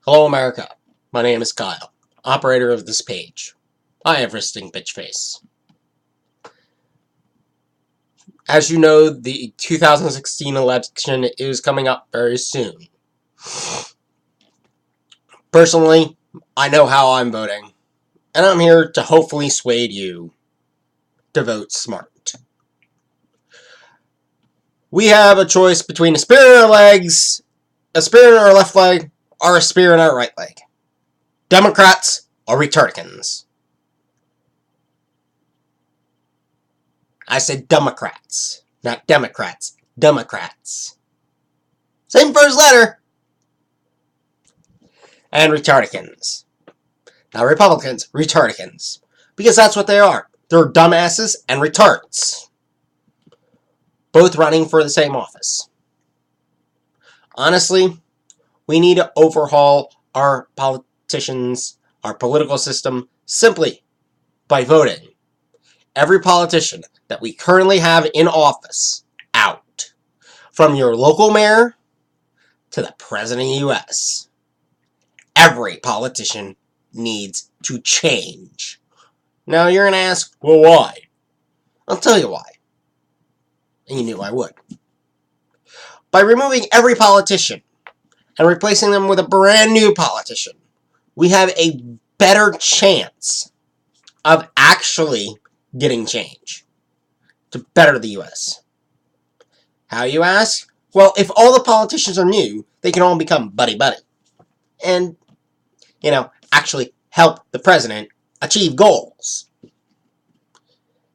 Hello, America. My name is Kyle, operator of this page. I have resting bitch face. As you know, the 2016 election is coming up very soon. Personally, I know how I'm voting, and I'm here to hopefully sway you to vote smart. We have a choice between a spear in our legs, a spear in our left leg, or a spear in our right leg. Democrats or retardicans. I said Democrats, not Democrats. Democrats. Same first letter. And retardicans. Not Republicans, retardicans. Because that's what they are. They're dumbasses and retards. Both running for the same office. Honestly, we need to overhaul our politicians, our political system, simply by voting every politician that we currently have in office out. From your local mayor to the president of the U.S. Every politician needs to change. Now you're going to ask, well, why? I'll tell you why. And you knew I would. By removing every politician and replacing them with a brand new politician, we have a better chance of actually getting change to better the U.S. How, you ask? Well, if all the politicians are new, they can all become buddy-buddy. And, actually help the president achieve goals.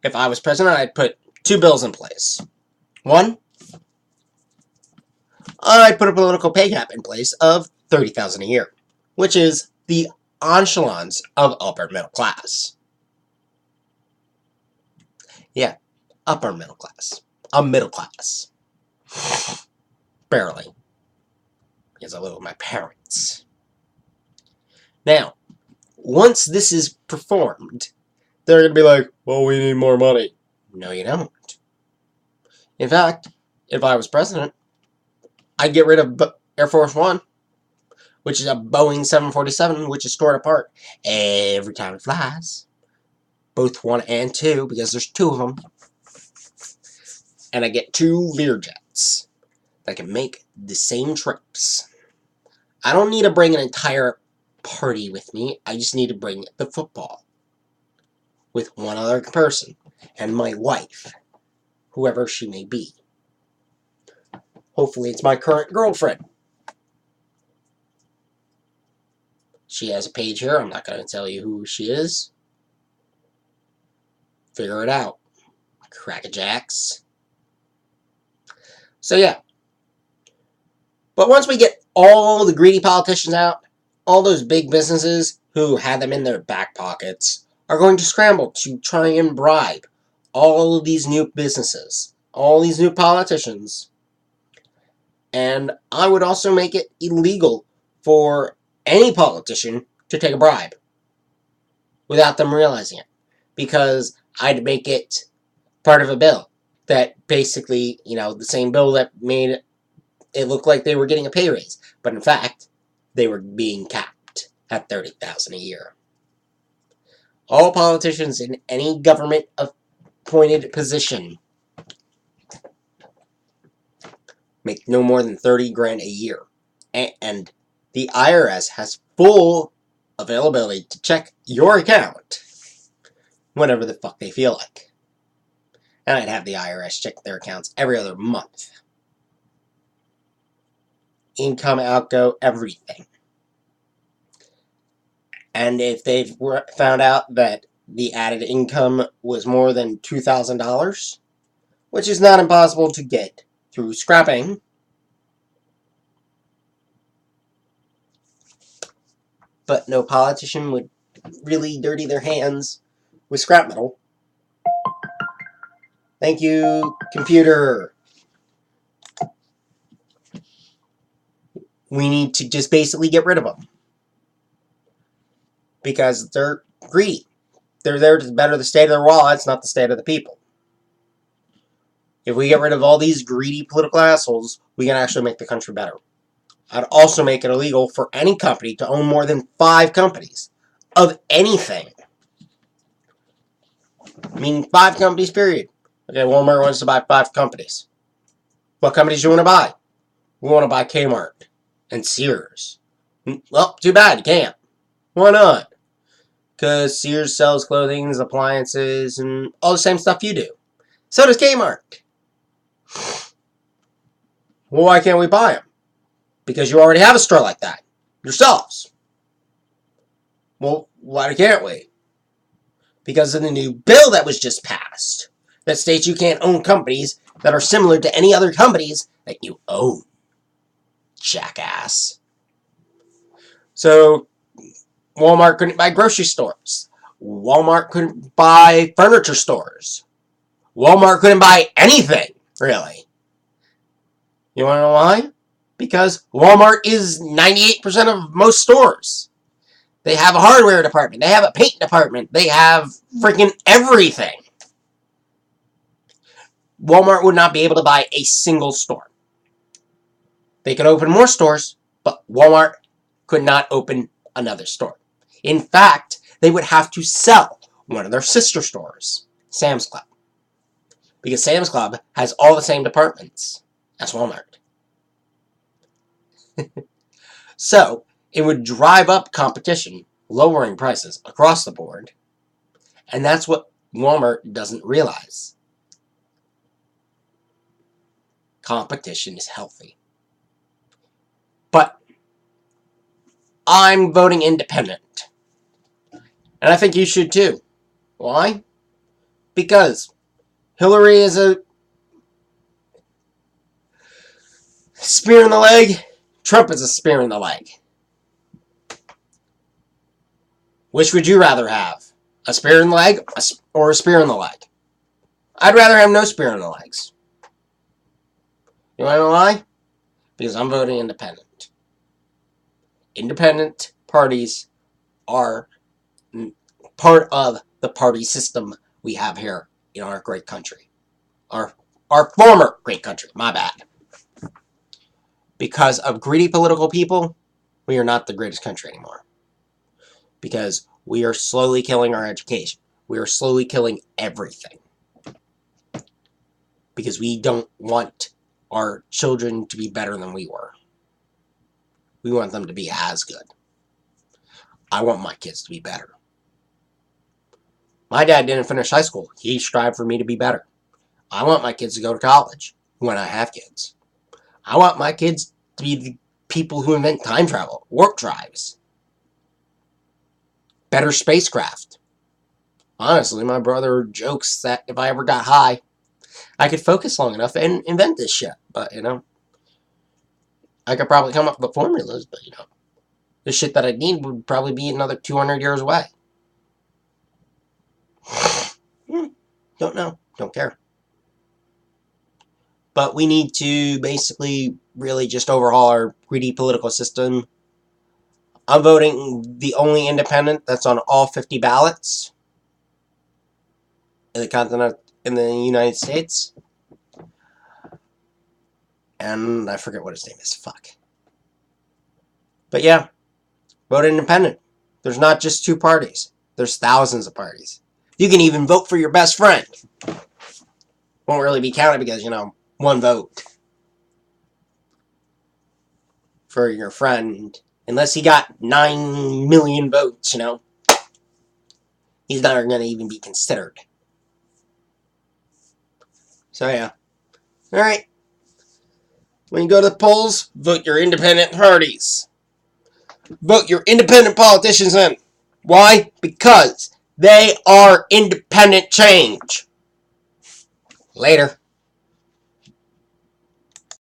If I was president, I'd put two bills in place. One, I'd put a political pay cap in place of $30,000 a year, which is the echelons of upper middle class. Yeah, upper middle class. A middle class. Barely. Because I live with my parents. Now, once this is performed, they're going to be like, well, we need more money. No, you don't. In fact, if I was president, I'd get rid of Air Force One, which is a Boeing 747, which is torn apart every time it flies. Both 1 and 2, because there's 2 of them. And I get 2 Learjets that can make the same trips. I don't need to bring an entire party with me. I just need to bring the football with one other person and my wife, whoever she may be. Hopefully it's my current girlfriend. She has a page here. I'm not going to tell you who she is. Figure it out. Crackajacks. So yeah. But once we get all the greedy politicians out, all those big businesses who had them in their back pockets are going to scramble to try and bribe all of these new businesses, all these new politicians. And I would also make it illegal for any politician to take a bribe without them realizing it. Because I'd make it part of a bill that basically, the same bill that made it look like they were getting a pay raise. But in fact, they were being capped at $30,000 a year. All politicians in any government appointed position make no more than $30,000 a year. And the IRS has full availability to check your account whenever the fuck they feel like. And I'd have the IRS check their accounts every other month. Income, outgo, everything. And if they've found out that the added income was more than $2,000, which is not impossible to get through scrapping, but no politician would really dirty their hands with scrap metal. Thank you, computer. We need to just basically get rid of them. Because they're greedy. They're there to better the state of their wallets, not the state of the people. If we get rid of all these greedy political assholes, we can actually make the country better. I'd also make it illegal for any company to own more than 5 companies of anything. I mean, 5 companies, period. Okay, Walmart wants to buy 5 companies. What companies do you want to buy? We want to buy Kmart and Sears. Well, too bad, you can't. Why not? Because Sears sells clothing, appliances, and all the same stuff you do. So does Kmart. Well, why can't we buy them? Because you already have a store like that. Yourselves. Well, why can't we? Because of the new bill that was just passed that states you can't own companies that are similar to any other companies that you own. Jackass. So, Walmart couldn't buy grocery stores. Walmart couldn't buy furniture stores. Walmart couldn't buy anything, really. You want to know why? Because Walmart is 98% of most stores. They have a hardware department. They have a paint department. They have freaking everything. Walmart would not be able to buy a single store. They could open more stores, but Walmart could not open another store. In fact, they would have to sell one of their sister stores, Sam's Club. Because Sam's Club has all the same departments as Walmart. So, it would drive up competition, lowering prices across the board. And that's what Walmart doesn't realize. Competition is healthy. But I'm voting independent. And I think you should too. Why? Because Hillary is a spear in the leg. Trump is a spear in the leg. Which would you rather have? A spear in the leg or a spear in the leg? I'd rather have no spear in the legs. You want to know why? Because I'm voting independent. Independent parties are part of the party system we have here in our great country. Our former great country, my bad. Because of greedy political people, we are not the greatest country anymore. Because we are slowly killing our education. We are slowly killing everything. Because we don't want our children to be better than we were. We want them to be as good. I want my kids to be better. My dad didn't finish high school. He strived for me to be better. I want my kids to go to college when I have kids. I want my kids to be the people who invent time travel, warp drives, better spacecraft. Honestly, my brother jokes that if I ever got high, I could focus long enough and invent this shit. But, I could probably come up with formulas, but, the shit that I need would probably be another 200 years away. Don't know. Don't care. But we need to basically really just overhaul our greedy political system. I'm voting the only independent that's on all 50 ballots in the United States. And I forget what his name is. Fuck. But yeah, vote independent. There's not just 2 parties. There's thousands of parties. You can even vote for your best friend. Won't really be counted because, 1 vote for your friend. Unless he got 9 million votes, he's not going to even be considered. So, yeah. Alright. When you go to the polls, vote your independent parties. Vote your independent politicians in. Why? Because they are independent change. Later.